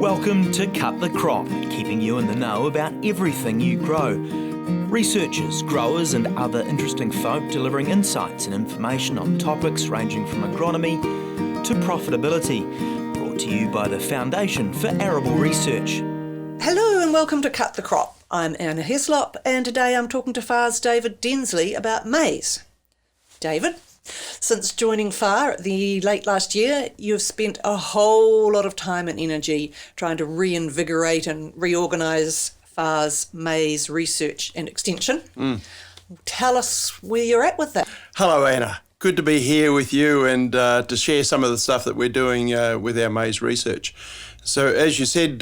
Welcome to Cut the Crop, keeping you in the know about everything you grow. Researchers, growers and other interesting folk delivering insights and information on topics ranging from agronomy to profitability. Brought to you by the Foundation for Arable Research. Hello and welcome to Cut the Crop. I'm Anna Heslop and today I'm talking to FAR's David Densley about maize. David, since joining FAR the late last year, you've spent a whole lot of time and energy trying to reinvigorate and reorganise FAR's maize research and extension. Tell us where you're at with that. Hello, Anna. Good to be here with you and to share some of the stuff that we're doing with our maize research. So, as you said,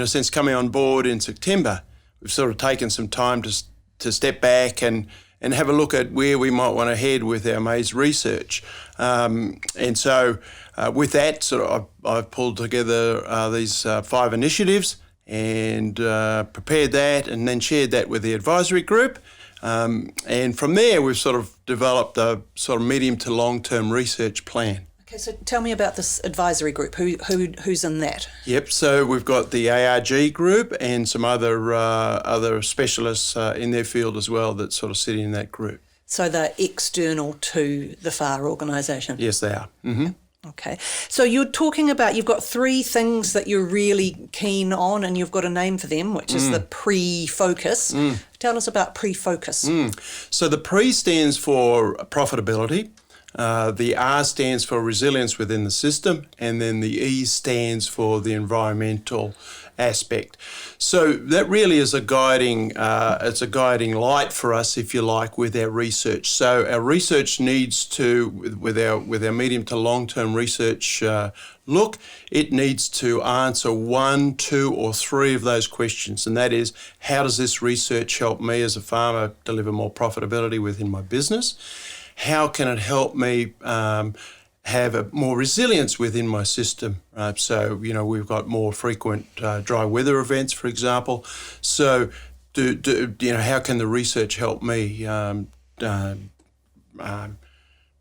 since coming on board in September, we've sort of taken some time to step back and have a look at where we might want to head with our maize research. And so with that, I've pulled together these 5 initiatives and prepared that and then shared that with the advisory group. And from there, we've sort of developed a sort of medium to long-term research plan. Okay, so tell me about this advisory group. Who's in that? Yep, so we've got the ARG group and some other specialists in their field as well that sort of sit in that group. So they're external to the FAR organisation? Yes, they are. Mm-hmm. Okay. So you're talking about, you've got 3 things that you're really keen on and you've got a name for them, which is the pre-focus. Tell us about pre-focus. So the pre stands for profitability. The R stands for resilience within the system, and then the E stands for the environmental aspect. So that really is a guiding light for us, if you like, with our research. So our research needs to, with our medium to long-term research look, it needs to answer 1, 2 or 3 of those questions, and that is, how does this research help me as a farmer deliver more profitability within my business? How can it help me have more resilience within my system? So, we've got more frequent dry weather events, for example. So, how can the research help me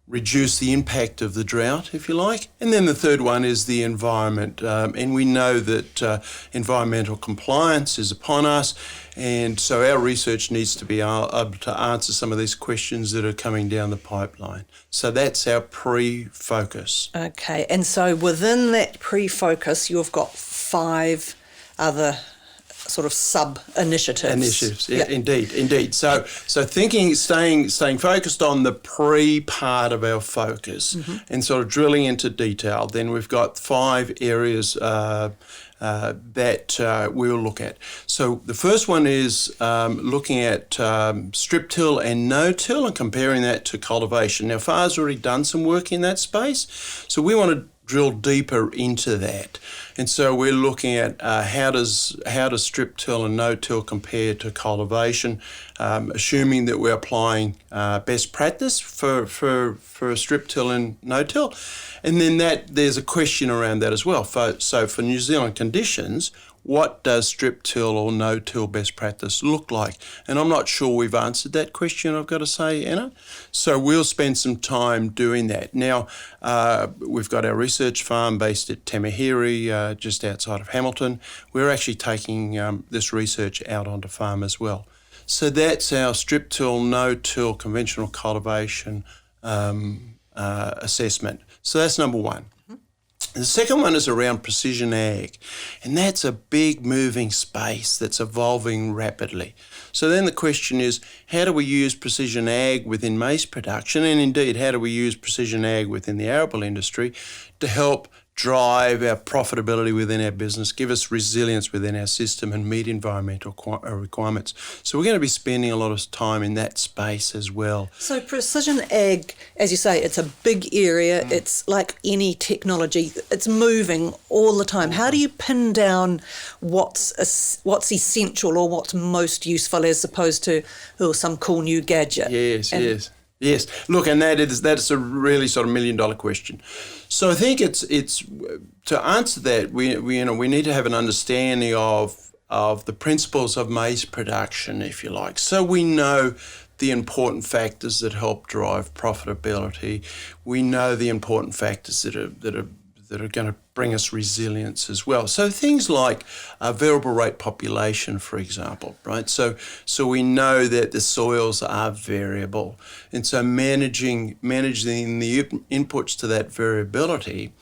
reduce the impact of the drought, if you like? And then the third one is the environment. And we know that environmental compliance is upon us. And so our research needs to be able to answer some of these questions that are coming down the pipeline. So that's our pre-focus. Okay, and so within that pre-focus, you've got 5 other sort of sub-initiatives. Yeah, indeed. So staying focused on the pre-part of our focus and sort of drilling into detail, then we've got 5 areas that we'll look at. So the first one is looking at strip till and no-till and comparing that to cultivation. Now, FAR's already done some work in that space, so we want to drill deeper into that. And so we're looking at how does strip till and no-till compare to cultivation, assuming that we're applying best practice for strip till and no-till. And then there's a question around that as well. So for New Zealand conditions, what does strip till or no-till best practice look like? And I'm not sure we've answered that question, I've got to say, Anna. So we'll spend some time doing that. Now, we've got our research farm based at Tamahiri, just outside of Hamilton. We're actually taking this research out onto farm as well. So that's our strip till, no-till, conventional cultivation assessment. So that's number 1. The second one is around precision ag, and that's a big moving space that's evolving rapidly. So then the question is, how do we use precision ag within maize production, and indeed, how do we use precision ag within the arable industry to help drive our profitability within our business, give us resilience within our system and meet environmental requirements. So we're going to be spending a lot of time in that space as well. So precision ag, as you say, it's a big area. It's like any technology. It's moving all the time. How do you pin down what's essential or what's most useful as opposed to some cool new gadget? Yes. Look, and that's a really sort of $1 million question. So I think it's to answer that we need to have an understanding of the principles of maize production, if you like. So we know the important factors that help drive profitability. We know the important factors that that are going to bring us resilience as well. So things like variable rate population, for example, right? So we know that the soils are variable, and so managing the inputs to that variability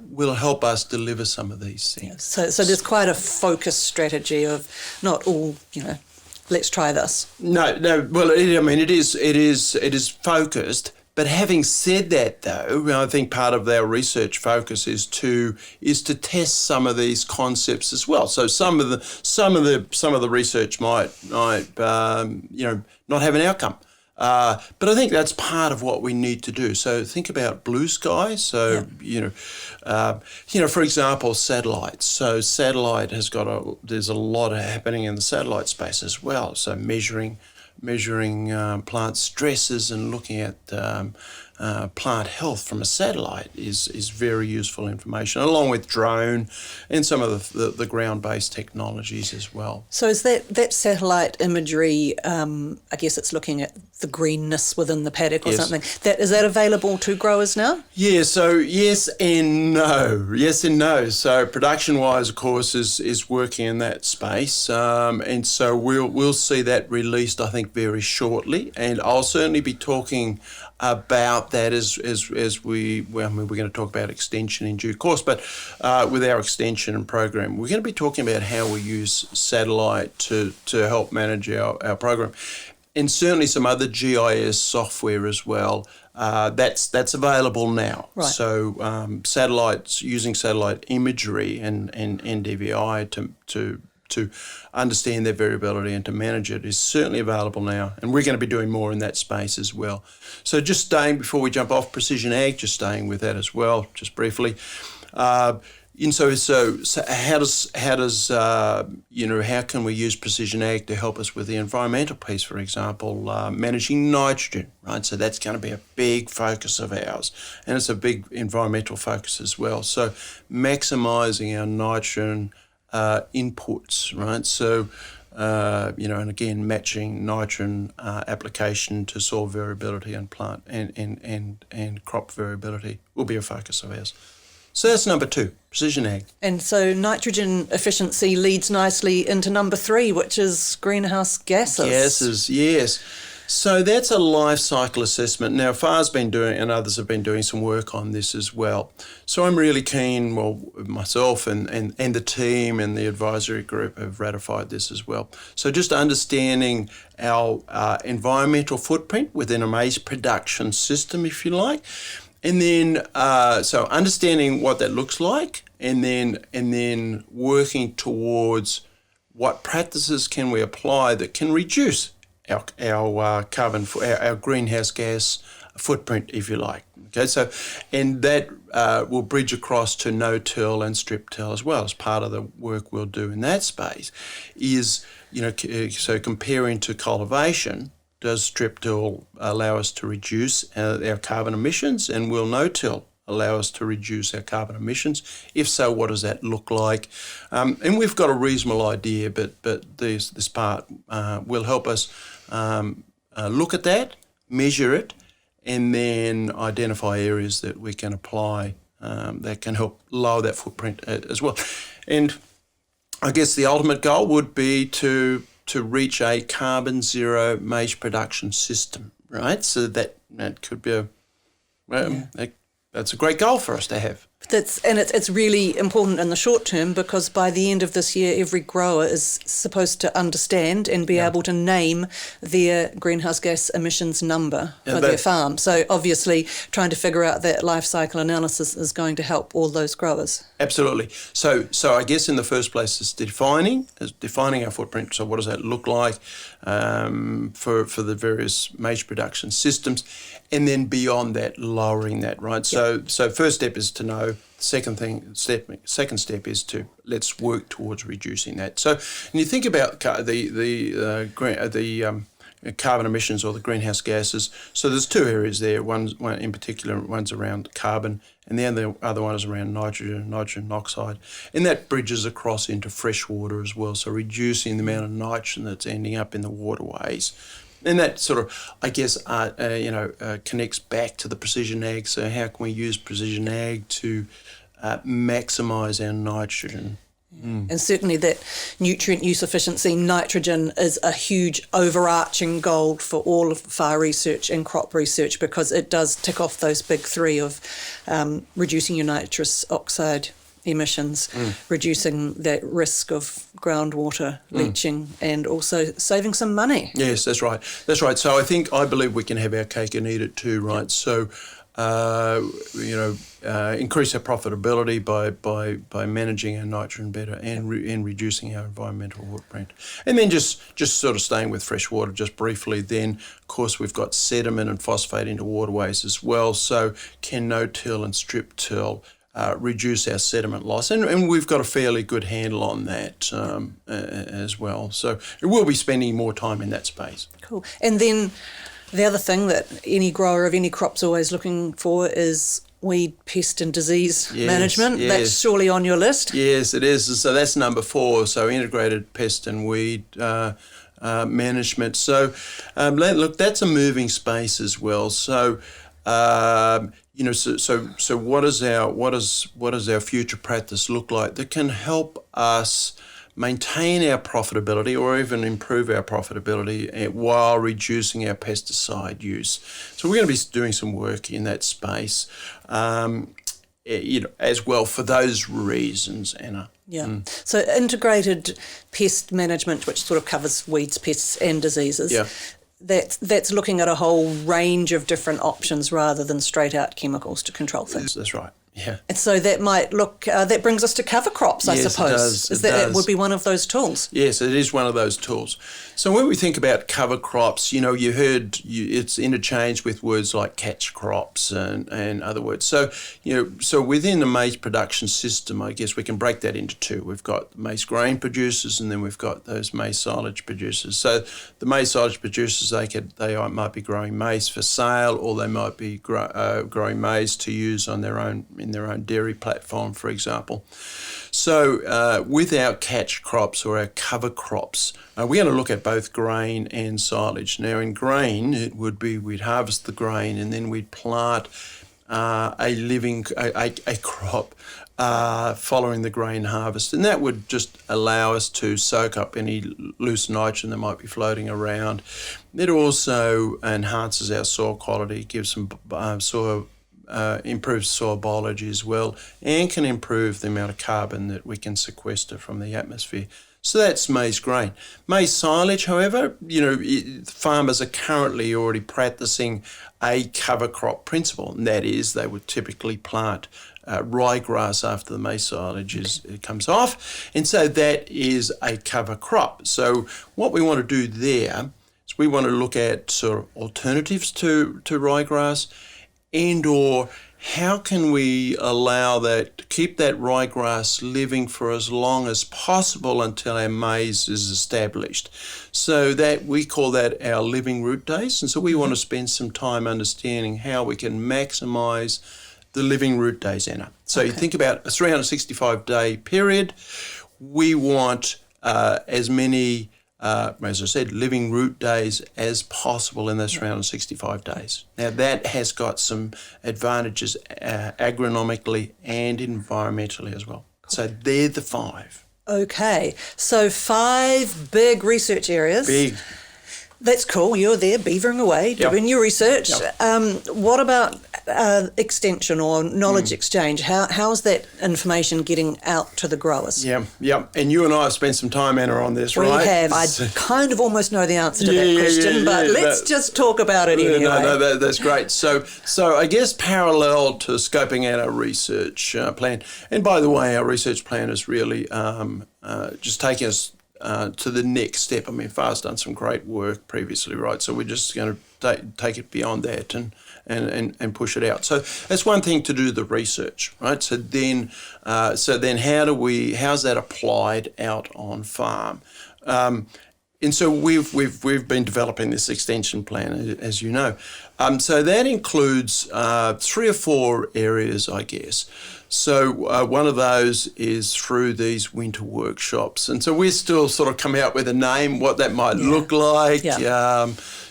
will help us deliver some of these things. So there's quite a focused strategy of not all, let's try this. No. Well, it is focused. But having said that, though, I think part of our research focus is to test some of these concepts as well. So some of the research might not have an outcome. But I think that's part of what we need to do. So think about blue sky. So, for example, satellites. So satellite there's a lot happening in the satellite space as well. So measuring plant stresses and looking at plant health from a satellite is very useful information, along with drone and some of the ground-based technologies as well. So is that satellite imagery, I guess it's looking at the greenness within the paddock or something, is that available to growers now? Yeah, so yes and no. Yes and no. So production-wise, of course, is working in that space, and so we'll see that released, I think, very shortly, and I'll certainly be talking about that as we're going to talk about extension in due course, but with our extension program, we're going to be talking about how we use satellite to help manage our program, and certainly some other GIS software as well. That's available now. Right. So using satellite imagery and NDVI to understand their variability and to manage it is certainly available now, and we're going to be doing more in that space as well. So just staying, before we jump off precision ag, just staying with that as well, just briefly. So how can we use precision ag to help us with the environmental piece, for example, managing nitrogen, right? So that's going to be a big focus of ours, and it's a big environmental focus as well. So maximising our nitrogen inputs, right? So, and again, matching nitrogen application to soil variability and plant and crop variability will be a focus of ours. So that's number 2, precision ag. And so nitrogen efficiency leads nicely into number 3, which is greenhouse gases. Gases, yes. So that's a life cycle assessment. Now, FAR's been doing, and others have been doing some work on this as well. So I'm really keen, myself and the team and the advisory group have ratified this as well. So just understanding our environmental footprint within a maize production system, if you like. And then, so understanding what that looks like, and then working towards what practices can we apply that can reduce our carbon, our greenhouse gas footprint, if you like. Okay, so, and that will bridge across to no-till and strip-till as well, as part of the work we'll do in that space. Is, so comparing to cultivation, does strip-till allow us to reduce our carbon emissions, and will no-till allow us to reduce our carbon emissions? If so, what does that look like? And we've got a reasonable idea, but this part will help us look at that, measure it, and then identify areas that we can apply that can help lower that footprint as well. And I guess the ultimate goal would be to reach a carbon zero maize production system, right? So that could be that's a great goal for us to have. It's really important in the short term, because by the end of this year, every grower is supposed to understand and be able to name their greenhouse gas emissions number for their farm. So obviously, trying to figure out that life cycle analysis is going to help all those growers. Absolutely. So I guess in the first place is defining our footprint. So what does that look like for the various maize production systems, and then beyond that, lowering that, right? So first step is to know. Second step is to let's work towards reducing that. So when you think about the carbon emissions or the greenhouse gases, so there's 2 areas there. One in particular, one's around carbon, and the other one is around nitrogen oxide, and that bridges across into fresh water as well. So reducing the amount of nitrogen that's ending up in the waterways. And that sort of, I guess, connects back to the precision ag. So how can we use precision ag to maximise our nitrogen. And certainly that nutrient use efficiency, nitrogen, is a huge overarching goal for all of fire research and crop research, because it does tick off those big three of reducing your nitrous oxide emissions, reducing that risk of groundwater leaching, and also saving some money. Yes, that's right. So I believe we can have our cake and eat it too, right? So, increase our profitability by managing our nitrogen better and reducing our environmental footprint. And then just sort of staying with fresh water just briefly, then of course we've got sediment and phosphate into waterways as well. So can no-till and strip-till reduce our sediment loss, and we've got a fairly good handle on that as well. So we'll be spending more time in that space. Cool. And then the other thing that any grower of any crop's always looking for is weed, pest and disease management. Yes. That's surely on your list. Yes, it is. So that's number 4. So integrated pest and weed management. So look, that's a moving space as well. So so what does our future practice look like that can help us maintain our profitability or even improve our profitability while reducing our pesticide use? So we're going to be doing some work in that space, as well for those reasons, Anna. Yeah. So integrated pest management, which sort of covers weeds, pests and diseases. Yeah. That's looking at a whole range of different options rather than straight out chemicals to control things. That's right. Yeah. And so that might look, that brings us to cover crops, I suppose. It does. That would be one of those tools? Yes, it is one of those tools. So when we think about cover crops, you heard it's interchanged with words like catch crops and other words. So, so within the maize production system, I guess we can break that into two. We've got maize grain producers, and then we've got those maize silage producers. So the maize silage producers, they might be growing maize for sale, or they might be growing maize to use on in their own dairy platform, for example. So with our catch crops or our cover crops, we're going to look at both grain and silage. Now in grain, it would be we'd harvest the grain and then we'd plant a crop following the grain harvest, and that would just allow us to soak up any loose nitrogen that might be floating around. It also enhances our soil quality, gives some improves soil biology as well, and can improve the amount of carbon that we can sequester from the atmosphere. So that's maize grain. Maize silage, however, farmers are currently already practicing a cover crop principle, and that is they would typically plant ryegrass after the maize silage it comes off, and so that is a cover crop. So what we want to do there is we want to look at sort of alternatives to ryegrass, and or how can we keep that ryegrass living for as long as possible until our maize is established. So that we call that our living root days. And so we want to spend some time understanding how we can maximise the living root days, Anna. So you think about a 365-day period. We want as many as I said, living root days as possible in those 365 days. Now that has got some advantages agronomically and environmentally as well. Cool. So they're the 5. Okay, so 5 big research areas. Big. That's cool. You're there beavering away, doing your research. Yep. What about extension or knowledge exchange? How's that information getting out to the growers? Yeah. And you and I have spent some time, Anna, on this, right? We have. I kind of almost know the answer to that question, but let's just talk about it anyway. No, that's great. So I guess parallel to scoping out our research plan, and by the way, our research plan is really just taking us to the next step. I mean, FAR's done some great work previously, right? So we're just going to take it beyond that and push it out. So that's one thing to do the research, right? So then how's that applied out on farm? And so we've been developing this extension plan, as you know. So that includes 3 or 4 areas, I guess. So one of those is through these winter workshops. And so we're still sort of coming out with a name, what that might look like.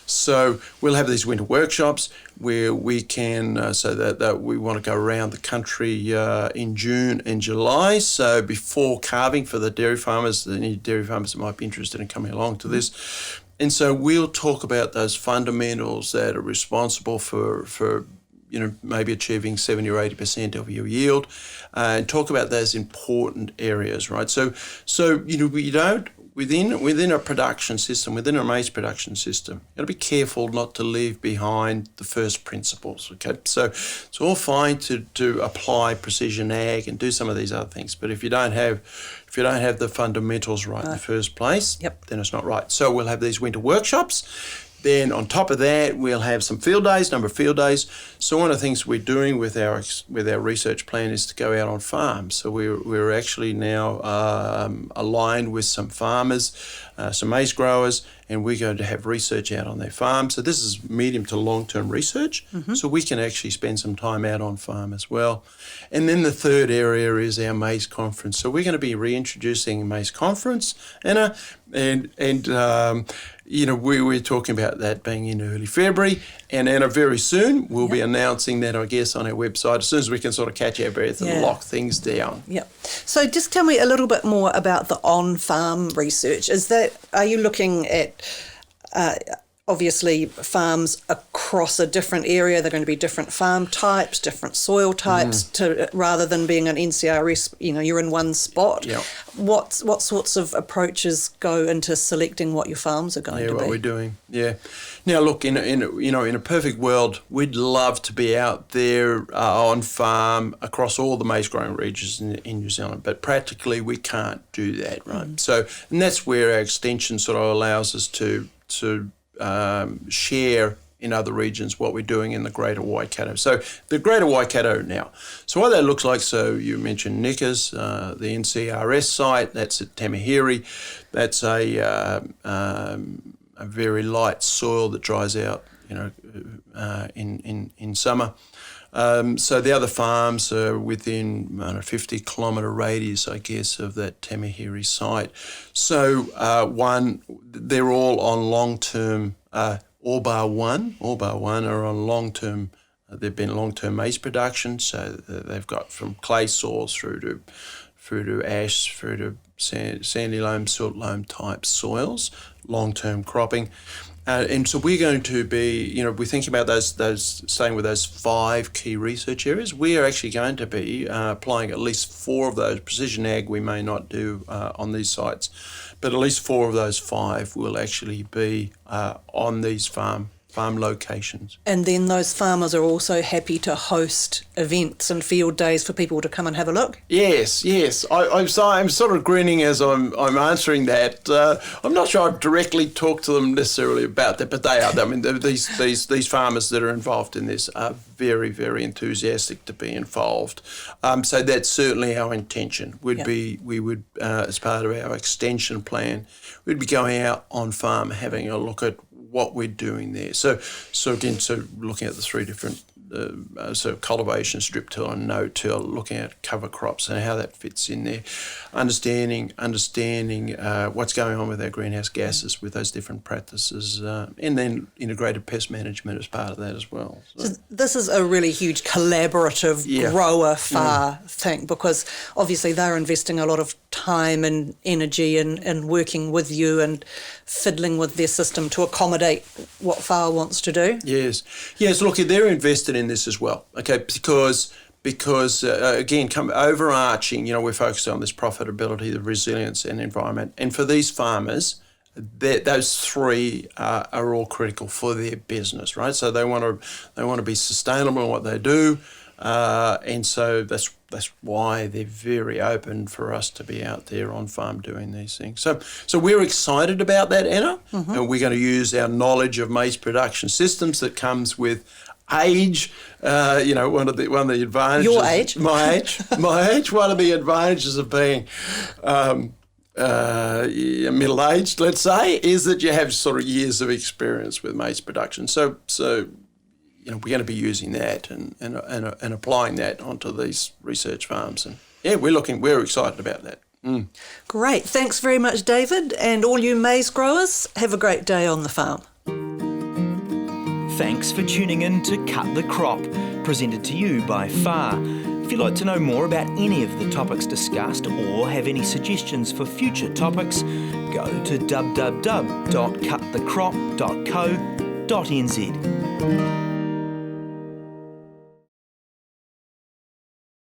So we'll have these winter workshops where we can, so that we want to go around the country in June and July. So before calving for the dairy farmers, any dairy farmers that might be interested in coming along to this. And so we'll talk about those fundamentals that are responsible for maybe achieving 70 or 80% of your yield, and talk about those important areas, right? So we don't, within a production system, within a maize production system, you've got to be careful not to leave behind the first principles, okay? So it's all fine to apply precision ag and do some of these other things, but if you don't have the fundamentals right in the first place, then it's not right. So we'll have these winter workshops. Then on top of that, we'll have some field days, number of field days. So one of the things we're doing with our research plan is to go out on farms. So we're actually now aligned with some farmers, some maize growers, and we're going to have research out on their farms. So this is medium to long-term research, so we can actually spend some time out on farm as well. And then the third area is our maize conference. So we're going to be reintroducing a maize conference, and we're talking about that being in early February, and very soon we'll be announcing that, I guess, on our website as soon as we can sort of catch our breath and lock things down. Yeah. So just tell me a little bit more about the on-farm research. Are you looking at obviously farms across a different area? They're going to be different farm types, different soil types, rather than being an NCRS, you're in one spot. Yeah. What sorts of approaches go into selecting what your farms are going to be? What we're doing. Yeah. Now, look, in a perfect world, we'd love to be out there on farm across all the maize growing regions in New Zealand, but practically we can't do that, right? So, and that's where our extension sort of allows us to share in other regions what we're doing in the Greater Waikato. So the Greater Waikato now. So what that looks like, so you mentioned Nickers, the NCRS site, that's at Tamahiri. That's a very light soil that dries out, in summer. So the other farms are within a 50-kilometre radius, I guess, of that Tamahiri site. So they're all on long-term, all bar one are on long-term. They've been long-term maize production, so they've got from clay soils through to ash, through to sandy loam, silt loam type soils, long-term cropping. And so we're going to be, we think about those staying with those 5 key research areas. We are actually going to be applying at least 4 of those. Precision ag we may not do on these sites, but at least 4 of those 5 will actually be on these farm locations. And then those farmers are also happy to host events and field days for people to come and have a look? Yes. I'm sort of grinning as I'm answering that. I'm not sure I've directly talked to them necessarily about that, but they are. I mean, these farmers that are involved in this are very, very enthusiastic to be involved. So that's certainly our intention. We would, as part of our extension plan, we'd be going out on farm, having a look at what we're doing there. So again, looking at the 3 different cultivation, strip till and no-till, looking at cover crops and how that fits in there, understanding what's going on with our greenhouse gases with those different practices, and then integrated pest management as part of that as well. So this is a really huge collaborative grower-far thing, because obviously they're investing a lot of time and energy in working with you and fiddling with their system to accommodate what FAR wants to do. Yes. Look, they're invested in this as well. Okay, because again, overarching, we're focused on this profitability, the resilience, and environment. And for these farmers, those 3 are all critical for their business, right? So they want to be sustainable in what they do, and so that's why they're very open for us to be out there on farm doing these things. So we're excited about that, Anna, and we're going to use our knowledge of maize production systems that comes with age. One of the advantages. Your age. My age. One of the advantages of being middle-aged, let's say, is that you have sort of years of experience with maize production. So we're going to be using that and applying that onto these research farms. And we're excited about that. Great. Thanks very much, David. And all you maize growers, have a great day on the farm. Thanks for tuning in to Cut the Crop, presented to you by FAR. If you'd like to know more about any of the topics discussed or have any suggestions for future topics, go to www.cutthecrop.co.nz.